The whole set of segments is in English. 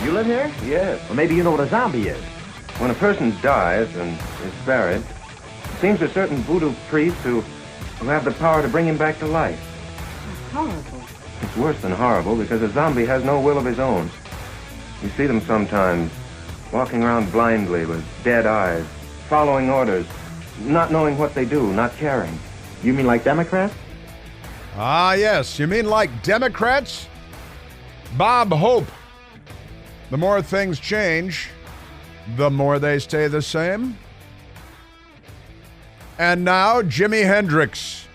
You live here? Yes. Well, maybe you know what a zombie is. When a person dies and is buried, it seems there are certain voodoo priests who have the power to bring him back to life. That's horrible. It's worse than horrible because a zombie has no will of his own. You see them sometimes walking around blindly with dead eyes, following orders, not knowing what they do, not caring. You mean like Democrats? Ah, yes. You mean like Democrats? Bob Hope. The more things change, the more they stay the same. And now, Jimi Hendrix.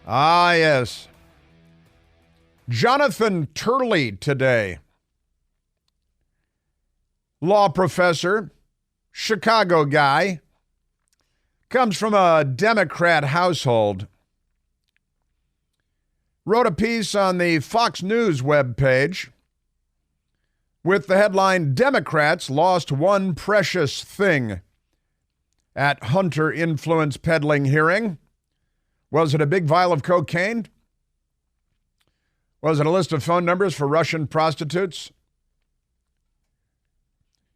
Ah, yes. Jonathan Turley today. Law professor, Chicago guy, comes from a Democrat household. Wrote a piece on the Fox News webpage with the headline, Democrats Lost One Precious Thing at Hunter Influence Peddling Hearing. Was it a big vial of cocaine? Was it a list of phone numbers for Russian prostitutes?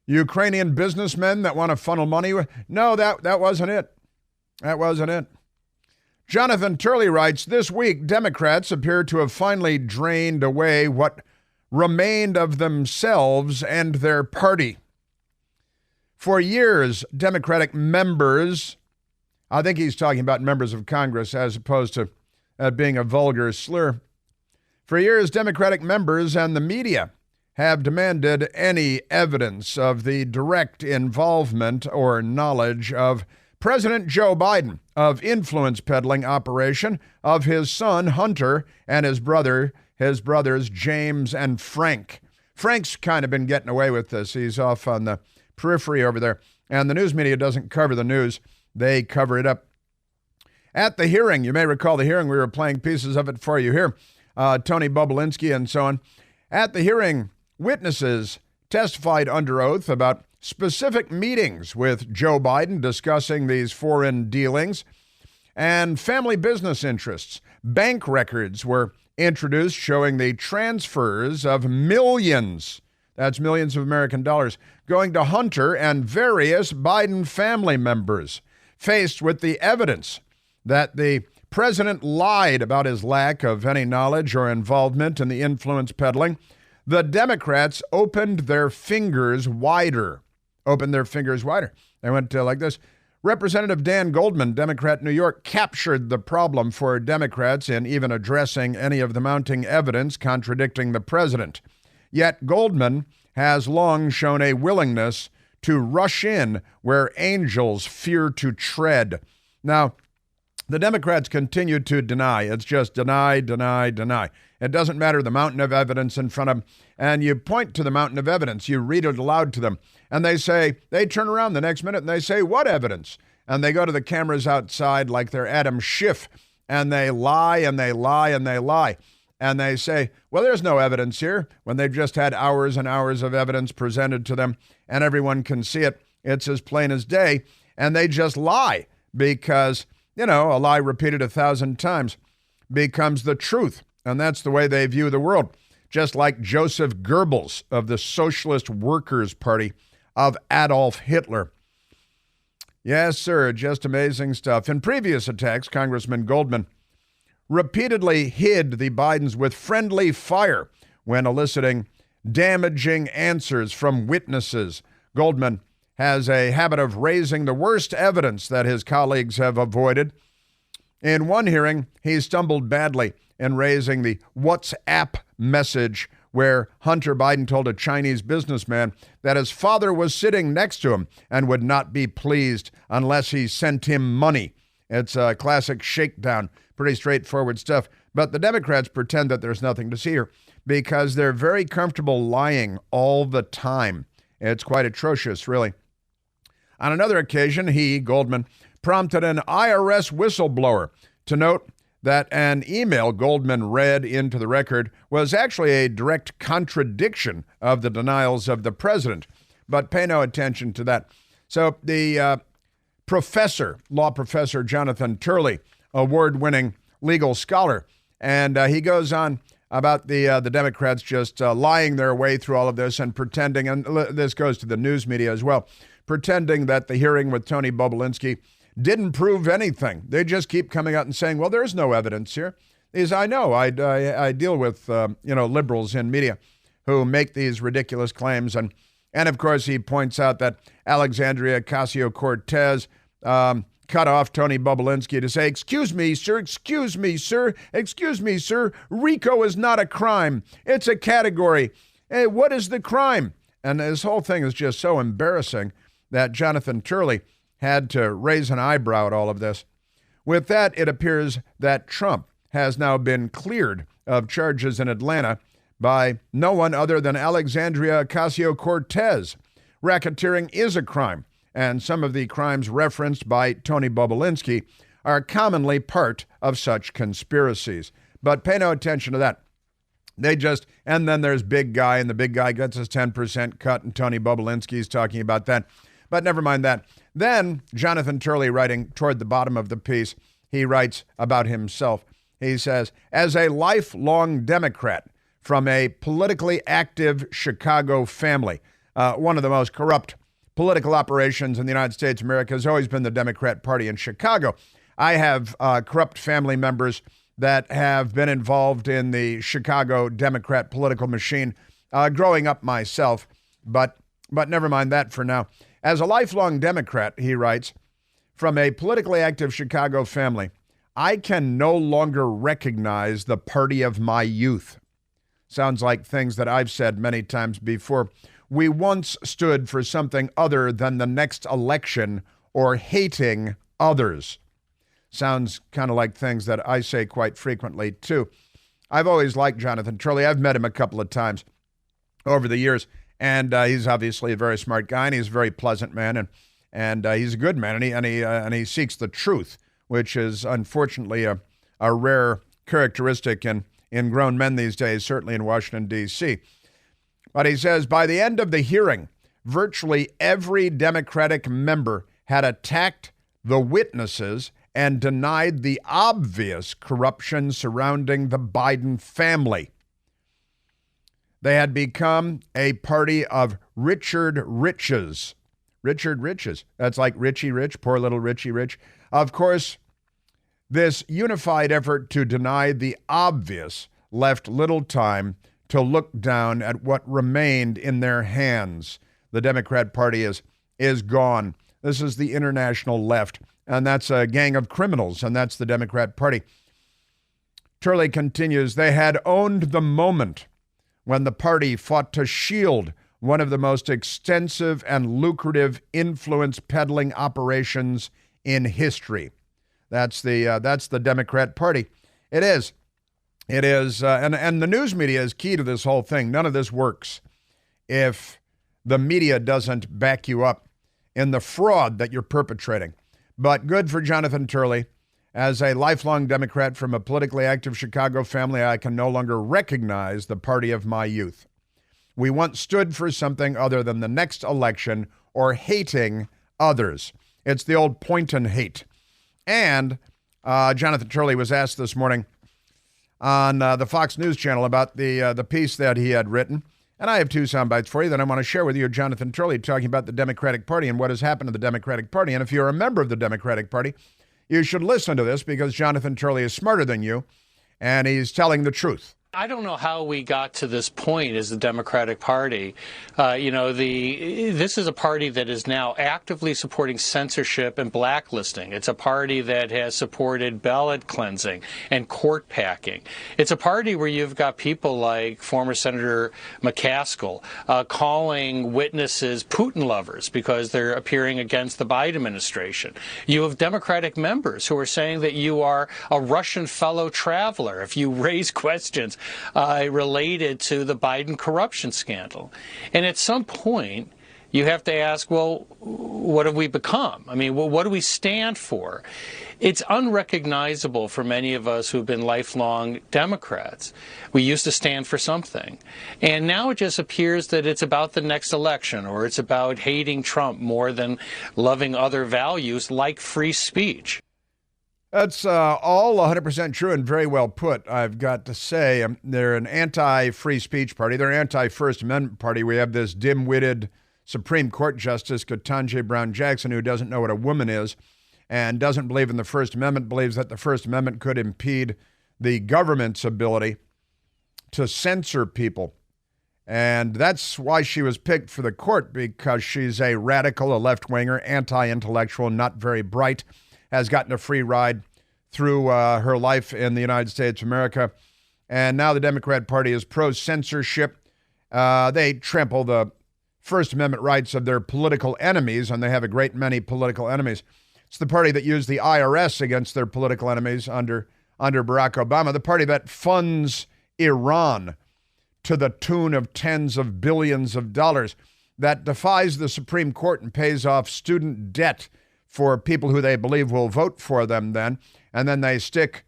Ukrainian businessmen that want to funnel money? No, that wasn't it. That wasn't it. Jonathan Turley writes, this week, Democrats appear to have finally drained away what remained of themselves and their party. For years, Democratic members, I think he's talking about members of Congress as opposed to being a vulgar slur. For years, Democratic members and the media have demanded any evidence of the direct involvement or knowledge of President Joe Biden of influence peddling operation of his son Hunter and his brothers James and Frank. Frank's kind of been getting away with this. He's off on the periphery over there. And the news media doesn't cover the news. They cover it up. At the hearing, you may recall the hearing, we were playing pieces of it for you here, Tony Bobulinski and so on. At the hearing, witnesses testified under oath about specific meetings with Joe Biden discussing these foreign dealings and family business interests. Bank records were introduced showing the transfers of millions, that's millions of American dollars, going to Hunter and various Biden family members. Faced with the evidence that the president lied about his lack of any knowledge or involvement in the influence peddling, the Democrats opened their fingers wider. They went like this. Representative Dan Goldman, Democrat, New York, captured the problem for Democrats in even addressing any of the mounting evidence contradicting the president. Yet Goldman has long shown a willingness to rush in where angels fear to tread. Now, the Democrats continue to deny. It's just deny. It doesn't matter the mountain of evidence in front of them. And you point to the mountain of evidence. You read it aloud to them. And they turn around the next minute and they say, what evidence? And they go to the cameras outside like they're Adam Schiff. And they lie and they lie and they lie. And they say, well, there's no evidence here, when they've just had hours and hours of evidence presented to them and everyone can see it. It's as plain as day. And they just lie because, a lie repeated 1,000 times becomes the truth. And that's the way they view the world. Just like Joseph Goebbels of the Socialist Workers' Party of Adolf Hitler. Yes, sir, just amazing stuff. In previous attacks, Congressman Goldman repeatedly hid the Bidens with friendly fire when eliciting damaging answers from witnesses. Goldman has a habit of raising the worst evidence that his colleagues have avoided. In one hearing, he stumbled badly in raising the WhatsApp message where Hunter Biden told a Chinese businessman that his father was sitting next to him and would not be pleased unless he sent him money. It's a classic shakedown, pretty straightforward stuff. But the Democrats pretend that there's nothing to see here because they're very comfortable lying all the time. It's quite atrocious, really. On another occasion, Goldman, prompted an IRS whistleblower to note that an email Goldman read into the record was actually a direct contradiction of the denials of the president. But pay no attention to that. So the law professor Jonathan Turley, award-winning legal scholar. And he goes on about the Democrats just lying their way through all of this and pretending, and this goes to the news media as well, pretending that the hearing with Tony Bobulinski didn't prove anything. They just keep coming out and saying, well, there's no evidence here. I know, I deal with, liberals in media who make these ridiculous claims. And of course, he points out that Alexandria Ocasio-Cortez cut off Tony Bobulinski to say, excuse me, sir, RICO is not a crime. It's a category. Hey, what is the crime? And this whole thing is just so embarrassing that Jonathan Turley had to raise an eyebrow at all of this. With that, it appears that Trump has now been cleared of charges in Atlanta by no one other than Alexandria Ocasio-Cortez. Racketeering is a crime, and some of the crimes referenced by Tony Bobulinski are commonly part of such conspiracies. But pay no attention to that. And then there's Big Guy, and the Big Guy gets his 10% cut, and Tony Bobulinski's talking about that. But never mind that. Then Jonathan Turley, writing toward the bottom of the piece, he writes about himself. He says, as a lifelong Democrat from a politically active Chicago family, one of the most corrupt political operations in the United States of America has always been the Democrat Party in Chicago. I have corrupt family members that have been involved in the Chicago Democrat political machine growing up myself, but never mind that for now. As a lifelong Democrat, he writes, from a politically active Chicago family, I can no longer recognize the party of my youth. Sounds like things that I've said many times before. We once stood for something other than the next election or hating others. Sounds kind of like things that I say quite frequently, too. I've always liked Jonathan Turley. I've met him a couple of times over the years, and he's obviously a very smart guy, and he's a very pleasant man, and he's a good man, and he seeks the truth, which is unfortunately a rare characteristic in grown men these days, certainly in Washington, D.C. But he says, by the end of the hearing, virtually every Democratic member had attacked the witnesses and denied the obvious corruption surrounding the Biden family. They had become a party of Richard Riches. Richard Riches. That's like Richie Rich, poor little Richie Rich. Of course, this unified effort to deny the obvious left little time to look down at what remained in their hands. The Democrat Party is gone. This is the international left, and that's a gang of criminals, and that's the Democrat Party. Turley continues, they had owned the moment when the party fought to shield one of the most extensive and lucrative influence peddling operations in history. That's the Democrat Party. It is. It is, and the news media is key to this whole thing. None of this works if the media doesn't back you up in the fraud that you're perpetrating. But good for Jonathan Turley. As a lifelong Democrat from a politically active Chicago family, I can no longer recognize the party of my youth. We once stood for something other than the next election or hating others. It's the old point and hate. And Jonathan Turley was asked this morning on the Fox News channel about the piece that he had written. And I have two sound bites for you that I want to share with you. Jonathan Turley talking about the Democratic Party and what has happened to the Democratic Party. And if you're a member of the Democratic Party, you should listen to this because Jonathan Turley is smarter than you, and he's telling the truth. I don't know how we got to this point as the Democratic Party. This is a party that is now actively supporting censorship and blacklisting. It's a party that has supported ballot cleansing and court packing. It's a party where you've got people like former Senator McCaskill calling witnesses Putin lovers because they're appearing against the Biden administration. You have Democratic members who are saying that you are a Russian fellow traveler if you raise questions related to the Biden corruption scandal. And at some point, you have to ask, well, what have we become? I mean, well, what do we stand for? It's unrecognizable for many of us who've been lifelong Democrats. We used to stand for something. And now it just appears that it's about the next election, or it's about hating Trump more than loving other values like free speech. That's all 100% true and very well put, I've got to say. They're an anti-free speech party. They're an anti-First Amendment party. We have this dim-witted Supreme Court Justice, Ketanji Brown Jackson, who doesn't know what a woman is and doesn't believe in the First Amendment, believes that the First Amendment could impede the government's ability to censor people. And that's why she was picked for the court, because she's a radical, a left-winger, anti-intellectual, not very bright, has gotten a free ride through her life in the United States of America. And now the Democrat Party is pro-censorship. They trample the First Amendment rights of their political enemies, and they have a great many political enemies. It's the party that used the IRS against their political enemies under Barack Obama, the party that funds Iran to the tune of tens of billions of dollars, that defies the Supreme Court and pays off student debt for people who they believe will vote for them then. And then they stick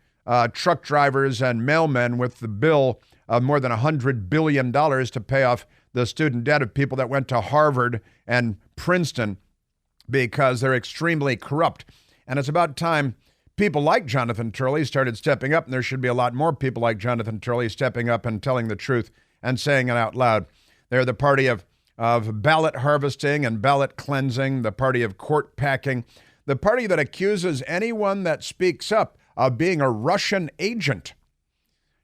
truck drivers and mailmen with the bill of more than $100 billion to pay off the student debt of people that went to Harvard and Princeton, because they're extremely corrupt. And it's about time people like Jonathan Turley started stepping up, and there should be a lot more people like Jonathan Turley stepping up and telling the truth and saying it out loud. They're the party of ballot harvesting and ballot cleansing, the party of court packing, the party that accuses anyone that speaks up of being a Russian agent.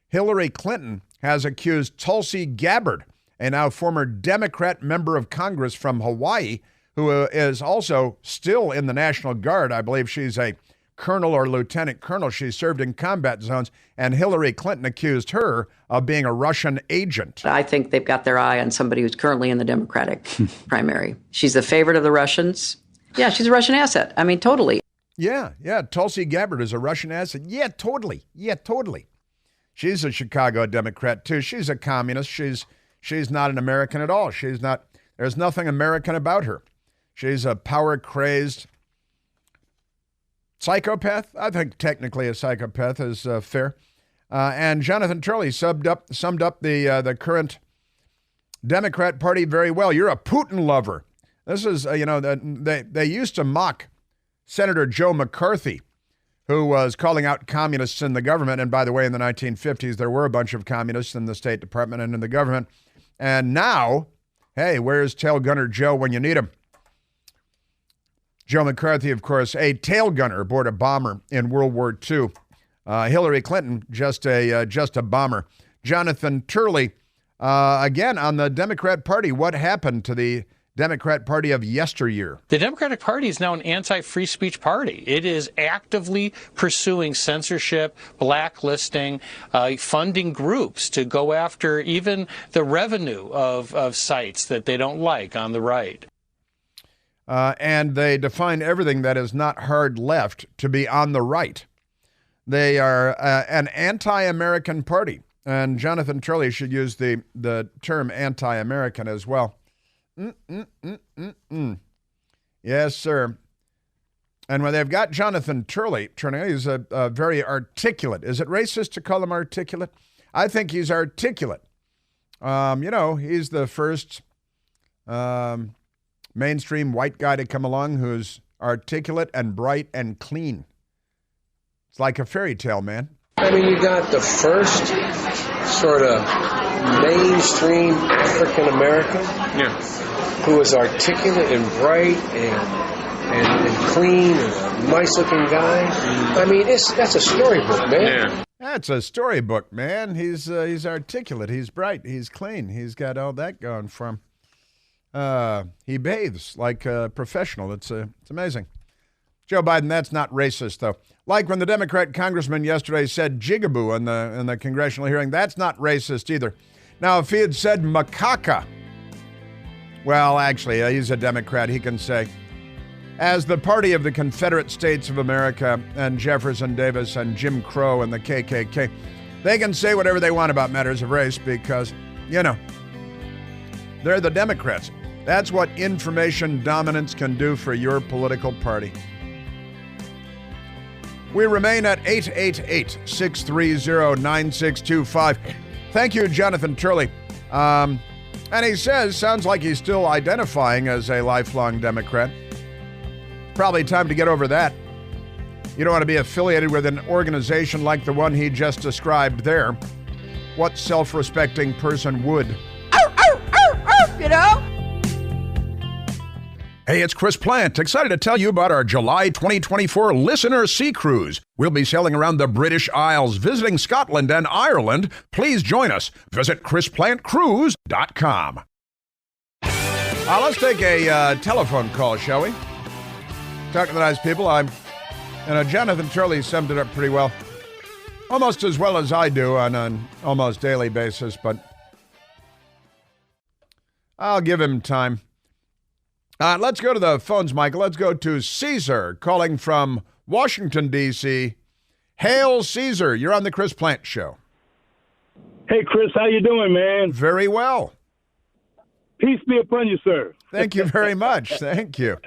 Hillary Clinton has accused Tulsi Gabbard, a now former Democrat member of Congress from Hawaii, who is also still in the National Guard. I believe she's a colonel or lieutenant colonel. She served in combat zones, and Hillary Clinton accused her of being a Russian agent. I think they've got their eye on somebody who's currently in the Democratic primary. She's the favorite of the Russians. Yeah, she's a Russian asset. I mean, totally. Yeah. Tulsi Gabbard is a Russian asset. Yeah, totally. She's a Chicago Democrat, too. She's a communist. She's not an American at all. There's nothing American about her. She's a power-crazed psychopath. I think technically a psychopath is fair. And Jonathan Turley summed up the current Democrat Party very well. You're a Putin lover. This is, they used to mock Senator Joe McCarthy, who was calling out communists in the government. And by the way, in the 1950s, there were a bunch of communists in the State Department and in the government. And now, hey, where's Tail Gunner Joe when you need him? Joe McCarthy, of course, a tail gunner aboard a bomber in World War II. Hillary Clinton, just a bomber. Jonathan Turley, again, on the Democrat Party. What happened to the Democrat Party of yesteryear? The Democratic Party is now an anti-free speech party. It is actively pursuing censorship, blacklisting, funding groups to go after even the revenue of sites that they don't like on the right. And they define everything that is not hard left to be on the right. They are an anti-American party. And Jonathan Turley should use the term anti-American as well. Yes, sir. And when they've got Jonathan Turley, he's a very articulate. Is it racist to call him articulate? I think he's articulate. He's the first mainstream white guy to come along who's articulate and bright and clean. It's like a fairy tale, man. I mean, you got the first sort of mainstream African American who is articulate and bright and clean and a nice looking guy. I mean, that's a storybook, man. Yeah. That's a storybook, man. He's articulate, he's bright, he's clean, he's got all that going for him. He bathes like a professional. It's amazing. Joe Biden, that's not racist, though. Like when the Democrat congressman yesterday said jigaboo in the congressional hearing, that's not racist either. Now, if he had said macaca, well, actually, he's a Democrat. He can say, as the party of the Confederate States of America and Jefferson Davis and Jim Crow and the KKK, they can say whatever they want about matters of race because, they're the Democrats. That's what information dominance can do for your political party. We remain at 888-630-9625. Thank you, Jonathan Turley. And he sounds like he's still identifying as a lifelong Democrat. Probably time to get over that. You don't want to be affiliated with an organization like the one he just described there. What self-respecting person would? You know? Hey, it's Chris Plant, excited to tell you about our July 2024 Listener Sea Cruise. We'll be sailing around the British Isles, visiting Scotland and Ireland. Please join us. Visit ChrisPlantCruise.com. Let's take a telephone call, shall we? Talk to the nice people. Jonathan Turley summed it up pretty well. Almost as well as I do on an almost daily basis, but I'll give him time. Let's go to the phones, Michael. Let's go to Caesar calling from Washington, D.C. Hail, Caesar. You're on the Chris Plant Show. Hey, Chris, how you doing, man? Very well. Peace be upon you, sir. Thank you very much. Thank you.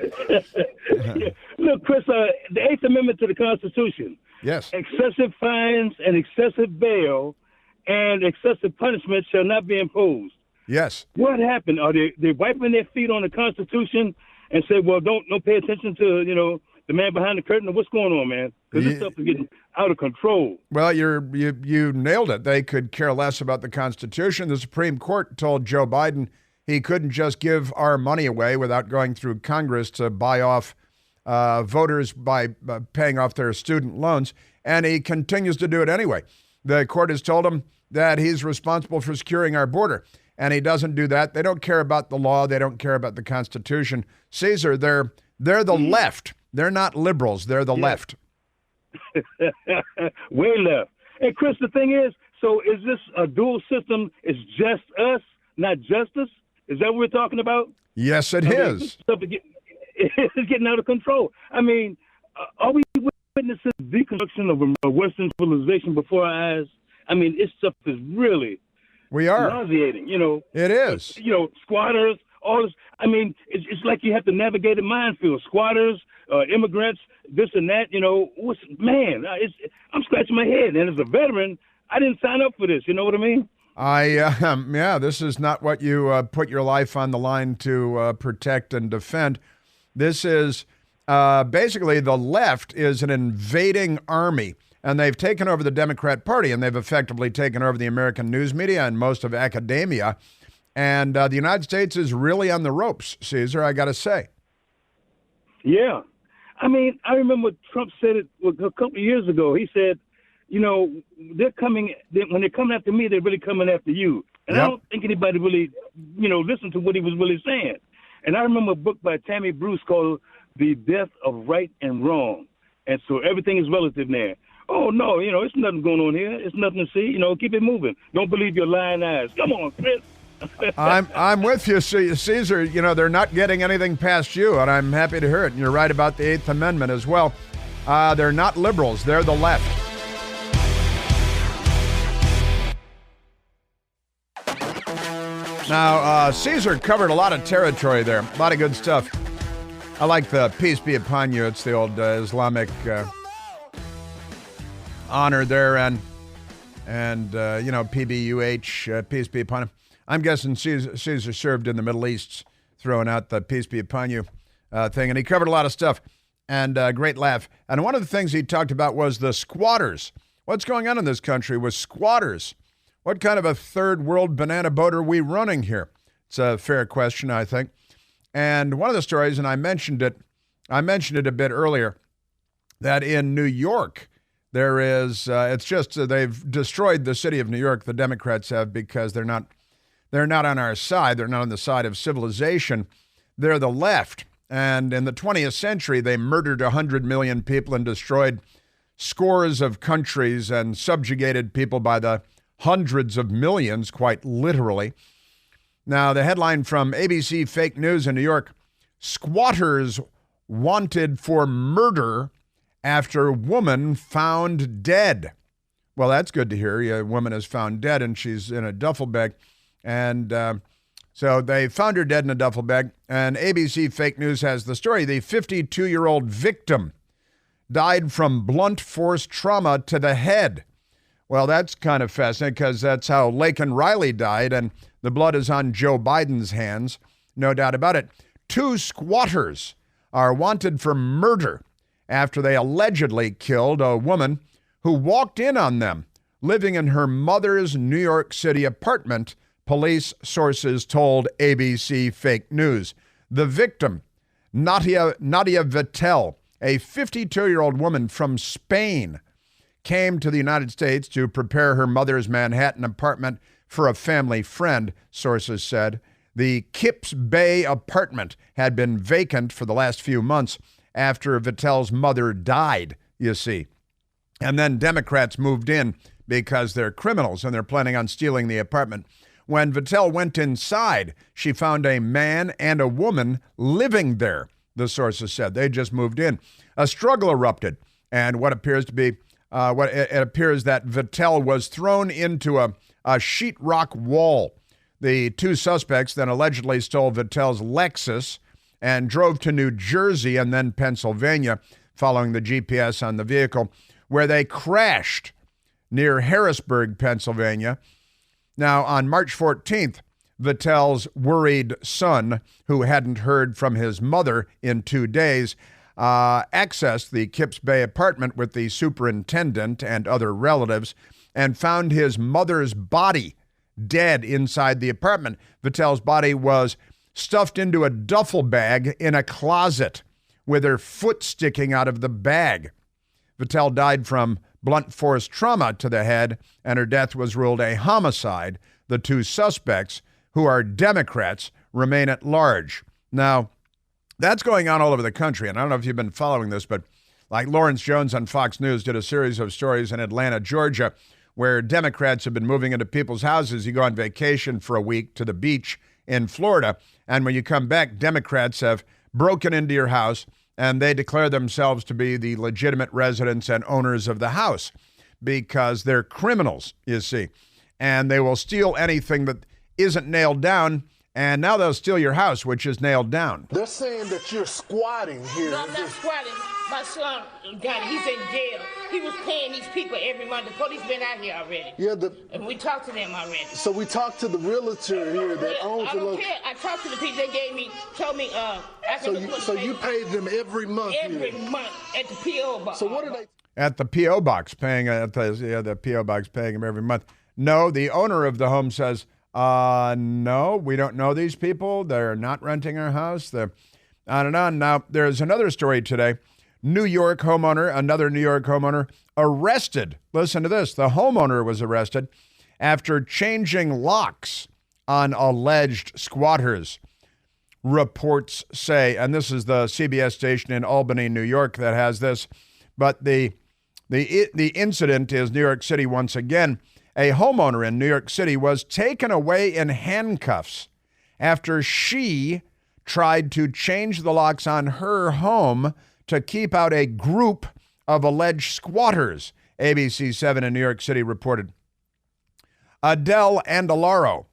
Look, Chris, the Eighth Amendment to the Constitution. Yes. Excessive fines and excessive bail and excessive punishment shall not be imposed. Yes. What happened? Are they wiping their feet on the Constitution and say, well, don't pay attention to, the man behind the curtain? Or what's going on, man? Because this stuff is getting out of control. Well, you nailed it. They could care less about the Constitution. The Supreme Court told Joe Biden he couldn't just give our money away without going through Congress to buy off voters by paying off their student loans, and he continues to do it anyway. The court has told him that he's responsible for securing our border, and he doesn't do that. They don't care about the law. They don't care about the Constitution. Caesar, they're the left. They're not liberals. They're the left. Way left. And Chris, the thing is, so is this a dual system? It's just us, not justice? Is that what we're talking about? Yes, it is. It's getting out of control. I mean, are we witnessing deconstruction of a Western civilization before our eyes? I mean, this stuff is really nauseating, It is. Squatters, all this. I mean, it's like you have to navigate a minefield. Squatters, immigrants, this and that, I'm scratching my head. And as a veteran, I didn't sign up for this. You know what I mean? This is not what you put your life on the line to protect and defend. This is basically the left is an invading army, and they've taken over the Democrat Party, and they've effectively taken over the American news media and most of academia. And the United States is really on the ropes, Caesar, I got to say. Yeah. I mean, I remember Trump said it a couple of years ago. He said, they're coming, when they're coming after me, they're really coming after you. And I don't think anybody really, listened to what he was really saying. And I remember a book by Tammy Bruce called The Death of Right and Wrong. And so everything is relative there. Oh, no, it's nothing going on here. It's nothing to see. Keep it moving. Don't believe your lying eyes. Come on, Chris. I'm with you, Caesar. They're not getting anything past you, and I'm happy to hear it. And you're right about the Eighth Amendment as well. They're not liberals. They're the left. Now, Caesar covered a lot of territory there. A lot of good stuff. I like the peace be upon you. It's the old Islamic honor there. And PBUH, peace be upon him. I'm guessing Caesar served in the Middle East, throwing out the peace be upon you thing. And he covered a lot of stuff. And great laugh. And one of the things he talked about was the squatters. What's going on in this country with squatters? What kind of a third world banana boat are we running here? It's a fair question, I think. And one of the stories, and I mentioned it a bit earlier, that in New York, there is, they've destroyed the city of New York, the Democrats have, because they're not on our side. They're not on the side of civilization. They're the left. And in the 20th century, they murdered 100 million people and destroyed scores of countries and subjugated people by the hundreds of millions, quite literally. Now, the headline from ABC Fake News in New York, squatters wanted for murder after woman found dead. Well, that's good to hear. A woman is found dead and she's in a duffel bag. And so they found her dead in a duffel bag. And ABC Fake News has the story. The 52-year-old victim died from blunt force trauma to the head. Well, that's kind of fascinating because that's how Laken Riley died, and the blood is on Joe Biden's hands, no doubt about it. 2 squatters are wanted for murder after they allegedly killed a woman who walked in on them living in her mother's New York City apartment, police sources told ABC Fake News. The victim, Nadia Vittel, a 52-year-old woman from Spain, came to the United States to prepare her mother's Manhattan apartment for a family friend, sources said. The Kips Bay apartment had been vacant for the last few months after Vittel's mother died, you see. And then Democrats moved in because they're criminals and they're planning on stealing the apartment. When Vittel went inside, she found a man and a woman living there, the sources said. They just moved in. A struggle erupted, and what appears to be, it appears that Vittel was thrown into a sheetrock wall. The two suspects then allegedly stole Vittel's Lexus and drove to New Jersey and then Pennsylvania, following the GPS on the vehicle, where they crashed near Harrisburg, Pennsylvania. Now, on March 14th, Vittel's worried son, who hadn't heard from his mother in 2 days, accessed the Kips Bay apartment with the superintendent and other relatives and found his mother's body dead inside the apartment. Vittel's body was stuffed into a duffel bag in a closet with her foot sticking out of the bag. Vittel died from blunt force trauma to the head, and her death was ruled a homicide. The two suspects, who are Democrats, remain at large. Now, that's going on all over the country, and I don't know if you've been following this, but like Lawrence Jones on Fox News did a series of stories in Atlanta, Georgia, where Democrats have been moving into people's houses. You go on vacation for a week to the beach in Florida, and when you come back, Democrats have broken into your house, and they declare themselves to be the legitimate residents and owners of the house because they're criminals, you see. And they will steal anything that isn't nailed down, and now they'll steal your house, which is nailed down. They're saying that you're squatting here. No, I'm not squatting. My son, Johnny, he's in jail. He was paying these people every month. The police been out here already. Yeah, and we talked to them already. So we talked to the realtor here that owns the location. I talked to the people. They told me I can So you paid them every month. Every month at the PO box. So what are they? At the PO box, paying at the PO box, paying them every month. No, the owner of the home says, no, we don't know these people. They're not renting our house. I don't know. Now, there's another story today. Another New York homeowner arrested. Listen to this. The homeowner was arrested after changing locks on alleged squatters, reports say. And this is the CBS station in Albany, New York that has this. But the incident is New York City once again. A homeowner in New York City was taken away in handcuffs after she tried to change the locks on her home to keep out a group of alleged squatters, ABC 7 in New York City reported. Adele Andalaro,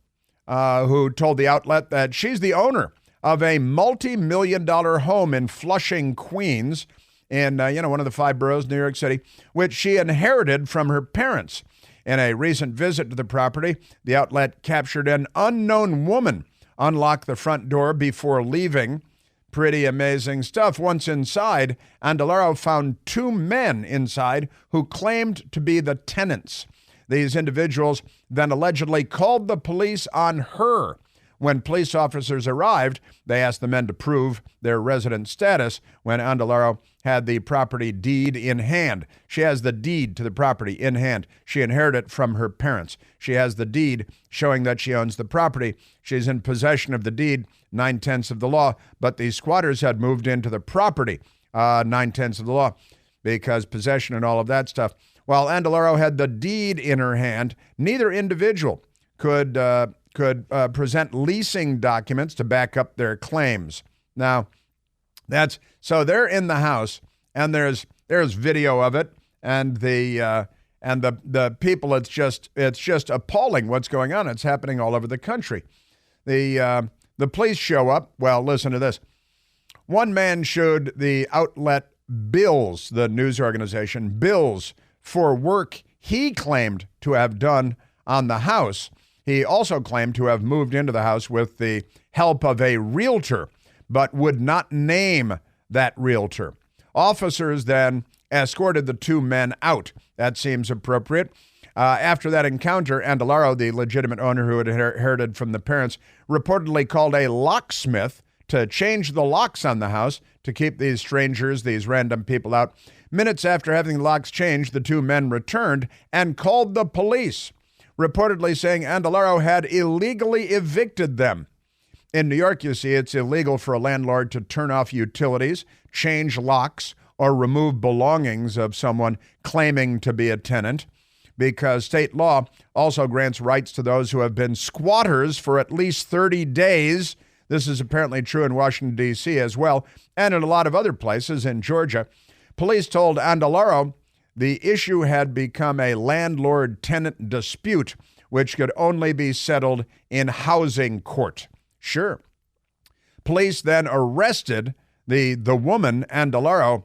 who told the outlet that she's the owner of a multi-million-dollar home in Flushing, Queens, in one of the 5 boroughs, New York City, which she inherited from her parents. In a recent visit to the property, the outlet captured an unknown woman unlock the front door before leaving. Pretty amazing stuff. Once inside, Andalaro found 2 men inside who claimed to be the tenants. These individuals then allegedly called the police on her. When police officers arrived, they asked the men to prove their resident status when Andalaro had the property deed in hand. She has the deed to the property in hand. She inherited it from her parents. She has the deed showing that she owns the property. She's in possession of the deed, 9/10 of the law, but the squatters had moved into the property, 9/10 of the law, because possession and all of that stuff. While Andalaro had the deed in her hand, neither individual could present leasing documents to back up their claims. Now, so they're in the house, and there's video of it, and the people. It's just appalling what's going on. It's happening all over the country. The police show up. Well, listen to this. One man showed the outlet bills, the news organization, bills for work he claimed to have done on the house. He also claimed to have moved into the house with the help of a realtor, but would not name that realtor. Officers then escorted the two men out. That seems appropriate. After that encounter, Andalaro, the legitimate owner who had inherited from the parents, reportedly called a locksmith to change the locks on the house to keep these strangers, these random people out. Minutes after having the locks changed, the two men returned and called the police, reportedly saying Andalaro had illegally evicted them. In New York, you see, it's illegal for a landlord to turn off utilities, change locks, or remove belongings of someone claiming to be a tenant, because state law also grants rights to those who have been squatters for at least 30 days. This is apparently true in Washington, D.C. as well, and in a lot of other places in Georgia. Police told Andalaro the issue had become a landlord-tenant dispute, which could only be settled in housing court. Sure. Police then arrested the woman, Andalaro,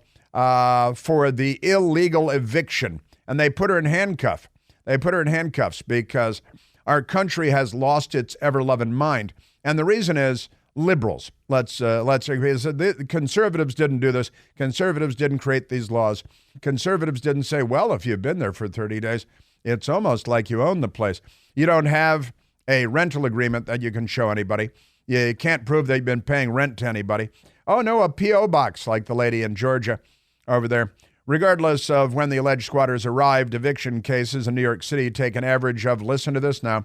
for the illegal eviction, and they put her in handcuffs. They put her in handcuffs because our country has lost its ever-loving mind, and the reason is liberals. Let's agree. The conservatives didn't do this. Conservatives didn't create these laws. Conservatives didn't say, well, if you've been there for 30 days, it's almost like you own the place. You don't have a rental agreement that you can show anybody. You can't prove they've been paying rent to anybody. Oh, no, a P.O. box like the lady in Georgia over there. Regardless of when the alleged squatters arrived, eviction cases in New York City take an average of, listen to this now,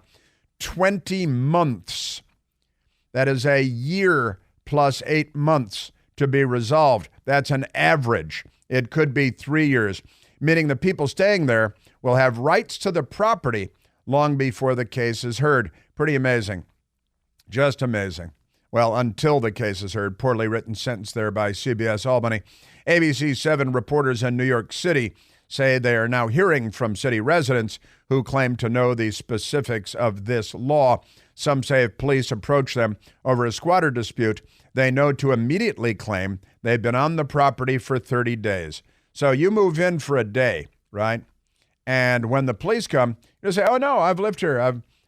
20 months. That is a year plus 8 months to be resolved. That's an average. It could be 3 years, meaning the people staying there will have rights to the property long before the case is heard. Pretty amazing. Just amazing. Well, until the case is heard. Poorly written sentence there by CBS Albany. ABC 7 reporters in New York City say they are now hearing from city residents who claim to know the specifics of this law. Some say if police approach them over a squatter dispute, they know to immediately claim they've been on the property for 30 days. So you move in for a day, right? And when the police come, you say, oh, no, I've lived here.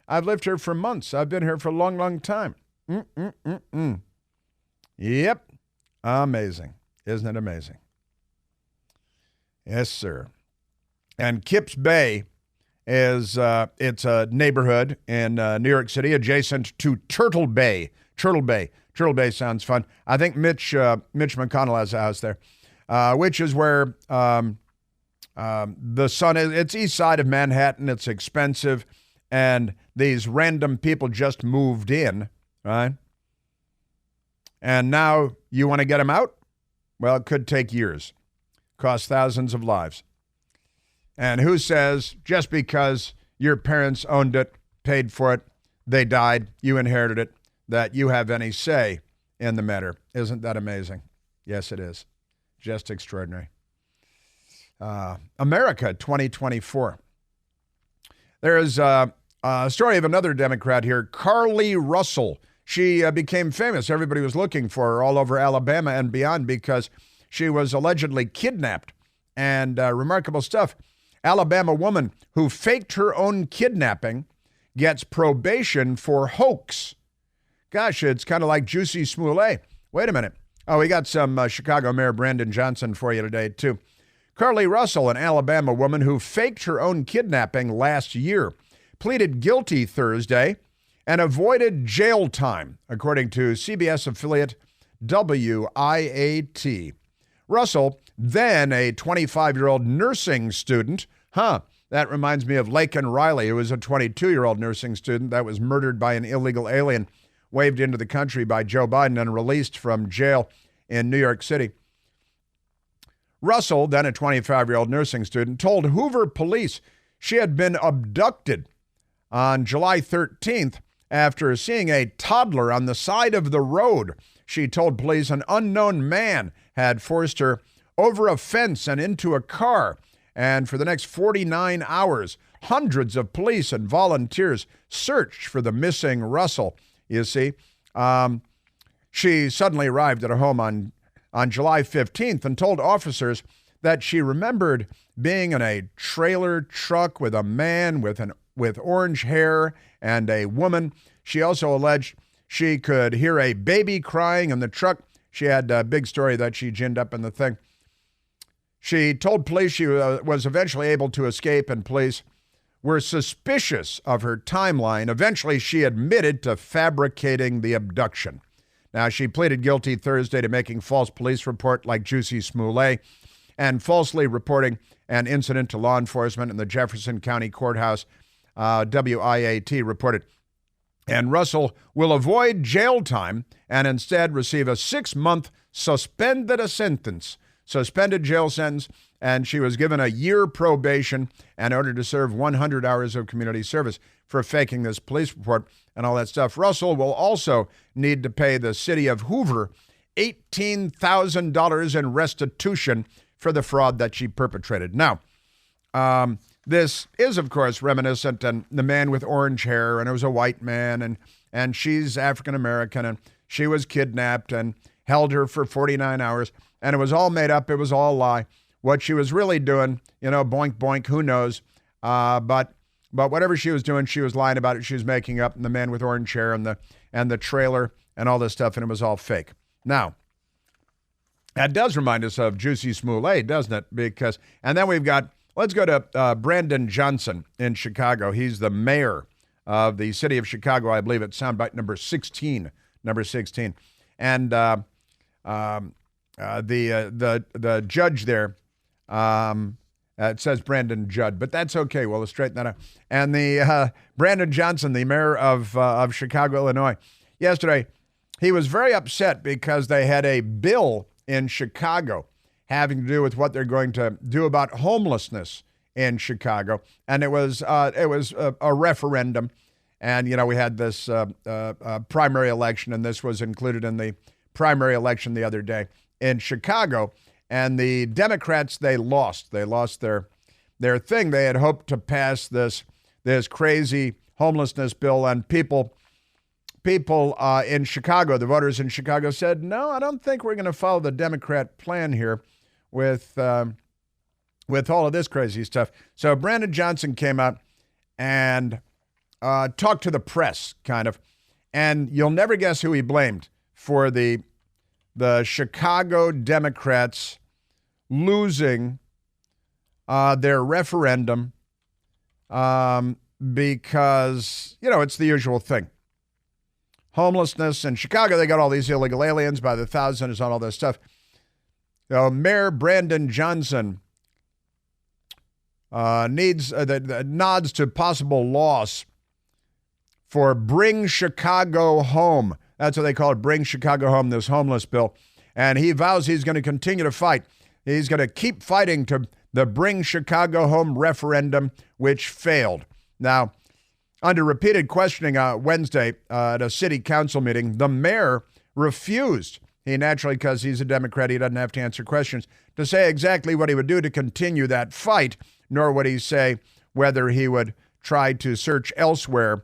I've lived here for months. I've been here for a long, long time. Yep. Amazing. Isn't it amazing? Yes, sir. And Kips Bay is it's a neighborhood in New York City adjacent to Turtle Bay. Turtle Bay. Turtle Bay sounds fun. I think Mitch McConnell has a house there, which is where the sun is. It's east side of Manhattan. It's expensive. And these random people just moved in, right? And now you want to get them out? Well, it could take years, cost thousands of lives. And who says just because your parents owned it, paid for it, they died, you inherited it, that you have any say in the matter? Isn't that amazing? Yes, it is. Just extraordinary. America 2024. There is a story of another Democrat here, Carly Russell. She became famous. Everybody was looking for her all over Alabama and beyond because she was allegedly kidnapped. And remarkable stuff. Alabama woman who faked her own kidnapping gets probation for hoax. Gosh, it's kind of like Juicy Smollett. Wait a minute. Oh, we got some Chicago Mayor Brandon Johnson for you today, too. Carly Russell, an Alabama woman who faked her own kidnapping last year, pleaded guilty Thursday and avoided jail time, according to CBS affiliate WIAT. Russell, then a 25-year-old nursing student, that reminds me of Laken Riley, who was a 22-year-old nursing student that was murdered by an illegal alien, waved into the country by Joe Biden and released from jail in New York City. Russell, then a 25-year-old nursing student, told Hoover police she had been abducted on July 13th after seeing a toddler on the side of the road. She told police an unknown man had forced her over a fence and into a car. And for the next 49 hours, hundreds of police and volunteers searched for the missing Russell. You see, she suddenly arrived at her home on July 15th and told officers that she remembered being in a trailer truck with a man with orange hair and a woman. She also alleged she could hear a baby crying in the truck. She had a big story that she ginned up in the thing. She told police she was eventually able to escape, and police were suspicious of her timeline. Eventually, she admitted to fabricating the abduction. Now, she pleaded guilty Thursday to making false police report like Juicy Smollett and falsely reporting an incident to law enforcement in the Jefferson County Courthouse, WIAT reported. And Russell will avoid jail time and instead receive a 6-month suspended jail sentence, and she was given a year probation in order to serve 100 hours of community service for faking this police report and all that stuff. Russell will also need to pay the city of Hoover $18,000 in restitution for the fraud that she perpetrated. Now, this is, of course, reminiscent of The Man with Orange Hair, and it was a white man, and she's African-American, and she was kidnapped and held her for 49 hours, and it was all made up. It was all a lie. What she was really doing, boink, boink, who knows? But whatever she was doing, she was lying about it. She was making up, and The Man with Orange Hair and the trailer and all this stuff, and it was all fake. Now, that does remind us of Juicy Smollett, doesn't it? And then let's go to Brandon Johnson in Chicago. He's the mayor of the city of Chicago. I believe it's soundbite number 16. And the judge there, it says Brandon Judd, but that's okay. We'll straighten that out. And the Brandon Johnson, the mayor of Chicago, Illinois, yesterday, he was very upset because they had a bill in Chicago having to do with what they're going to do about homelessness in Chicago. And it was a referendum. And, we had this primary election, and this was included in the primary election the other day in Chicago. And the Democrats, they lost. They lost their thing. They had hoped to pass this crazy homelessness bill, and people in Chicago, the voters in Chicago said, no, I don't think we're going to follow the Democrat plan here with all of this crazy stuff. So Brandon Johnson came out and talked to the press, kind of, and you'll never guess who he blamed for the Chicago Democrats losing their referendum because, it's the usual thing. Homelessness in Chicago, they got all these illegal aliens by the thousands and all this stuff. Mayor Brandon Johnson nods to possible loss for Bring Chicago Home. That's what they call it, Bring Chicago Home, this homeless bill. And he vows he's going to continue to fight. He's going to keep fighting to the Bring Chicago Home referendum, which failed. Now, under repeated questioning Wednesday at a city council meeting, the mayor refused. He naturally, because he's a Democrat, he doesn't have to answer questions, to say exactly what he would do to continue that fight, nor would he say whether he would try to search elsewhere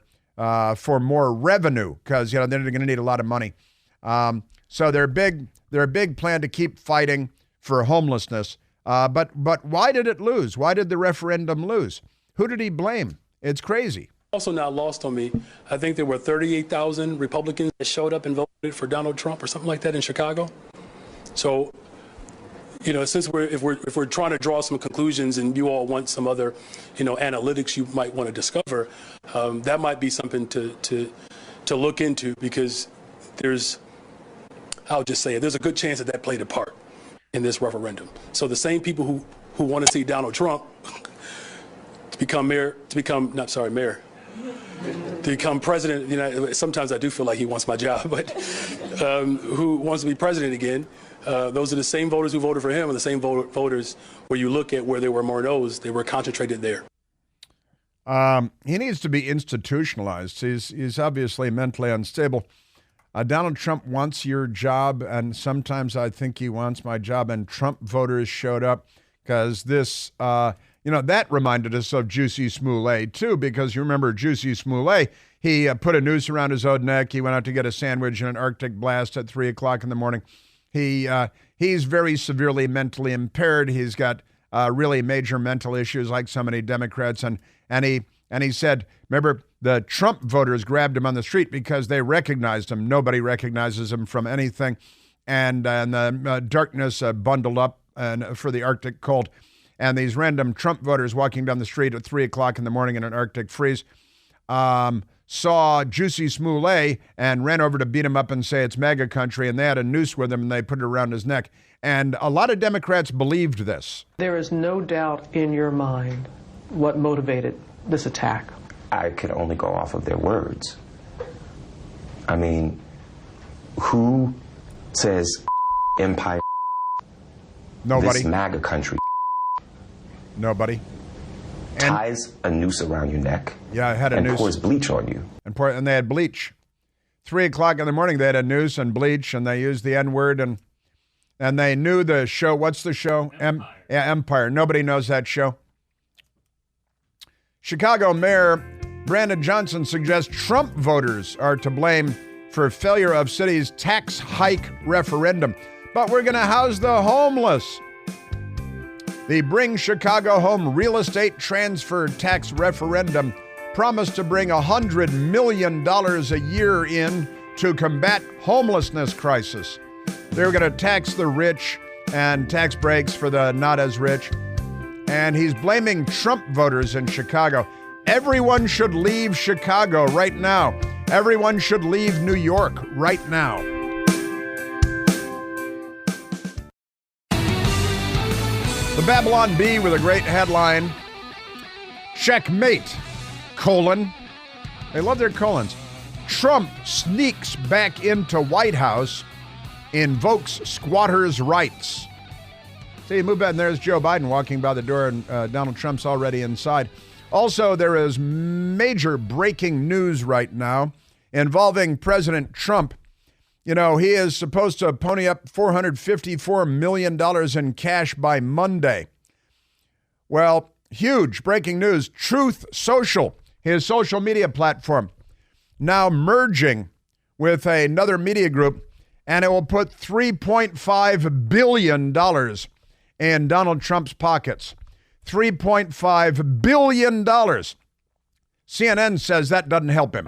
for more revenue, because they're going to need a lot of money. So their big plan to keep fighting for homelessness. But why did it lose? Why did the referendum lose? Who did he blame? It's crazy. Also not lost on me, I think there were 38,000 Republicans that showed up and voted for Donald Trump or something like that in Chicago. So, since if we're trying to draw some conclusions and you all want some other, analytics you might want to discover, that might be something to look into, because I'll just say it, there's a good chance that played a part in this referendum. So the same people who want to see Donald Trump to become president, sometimes I do feel like he wants my job, but who wants to be president again, those are the same voters who voted for him, and the same voters where you look at where there were more no's, they were concentrated there. He needs to be institutionalized. He's obviously mentally unstable. Donald Trump wants your job, and sometimes I think he wants my job, and Trump voters showed up because this, that reminded us of Juicy Smollett, too, because you remember Juicy Smollett, he put a noose around his own neck. He went out to get a sandwich in an Arctic blast at 3 o'clock in the morning. He's very severely mentally impaired. He's got really major mental issues like so many Democrats, and he said, remember, the Trump voters grabbed him on the street because they recognized him. Nobody recognizes him from anything. And the darkness bundled up and for the Arctic cold. And these random Trump voters walking down the street at 3 o'clock in the morning in an Arctic freeze saw Juicy Smollett and ran over to beat him up and say it's MAGA country, and they had a noose with him and they put it around his neck. And a lot of Democrats believed this. There is no doubt in your mind what motivated this attack. I could only go off of their words. I mean, who says empire? Nobody. This MAGA country. Nobody. Ties a noose around your neck. Yeah, it had a noose. And pours bleach on you. And they had bleach. 3 o'clock in the morning, they had a noose and bleach, and they used the N-word, and they knew the show. What's the show? Empire. Nobody knows that show. Chicago Mayor Brandon Johnson suggests Trump voters are to blame for failure of city's tax hike referendum. But we're going to house the homeless. The Bring Chicago Home real estate transfer tax referendum promised to bring $100 million a year in to combat homelessness crisis. They were going to tax the rich and tax breaks for the not as rich. And he's blaming Trump voters in Chicago. Everyone should leave Chicago right now. Everyone should leave New York right now. The Babylon Bee with a great headline. Checkmate, colon. They love their colons. Trump sneaks back into White House, invokes squatters' rights. See, move back, and there's Joe Biden walking by the door, and Donald Trump's already inside. Also, there is major breaking news right now involving President Trump. You know, he is supposed to pony up $454 million in cash by Monday. Well, huge breaking news. Truth Social, his social media platform, now merging with another media group, and it will put $3.5 billion in Donald Trump's pockets. $3.5 billion. CNN says that doesn't help him.